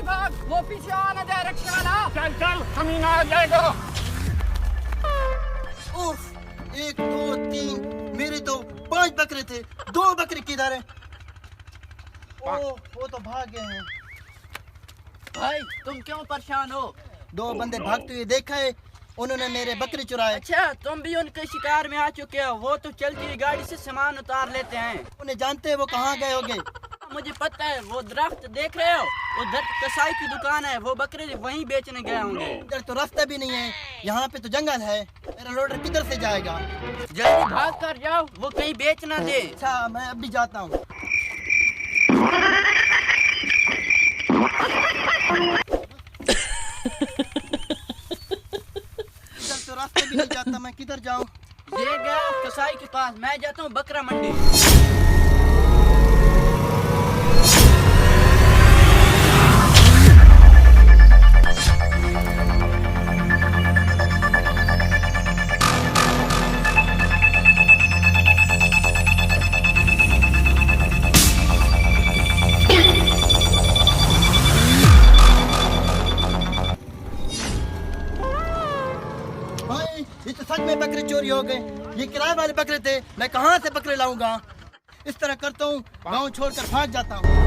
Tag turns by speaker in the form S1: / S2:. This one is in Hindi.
S1: भाग, वो पीछे आने दे रक्षा वाला।
S2: चल चल, कमीना आ जाएगा।
S3: उफ, 1 2 3, मेरे तो 5 बकरे थे, 2 बकरे किधर हैं? ओह, वो तो भाग गए हैं।
S1: भाई तुम क्यों परेशान हो?
S3: 2 बंदे भागते हुए देखा है, उन्होंने मेरे बकरे चुराए।
S1: अच्छा, तुम भी उनके शिकार में आ चुके हो। वो तो चलती हुई गाड़ी से सामान उतार लेते हैं।
S3: उन्हें जानते हैं वो कहाँ गए होंगे।
S1: मुझे पता है, वो दरख्त देख रहे हो, उधर कसाई की दुकान है, वो बकरे वहीं बेचने गए होंगे।
S3: इधर तो रास्ता भी नहीं है, यहाँ पे तो जंगल है, मेरा लोडर किधर से जाएगा?
S1: जल्दी भाग कर जाओ, वो कहीं बेच ना दे।
S3: अच्छा, मैं अभी जाता हूँ। इधर तो रास्ता भी नहीं जाता, मैं किधर जाऊँ?
S1: ये गया कसाई के पास, मैं जाता हूँ बकरा मंडी।
S3: भाई, ये तो सच में बकरे चोरी हो गए। ये किराए वाले बकरे थे, मैं कहाँ से बकरे लाऊंगा? इस तरह करता हूँ, गाँव छोड़कर भाग जाता हूँ।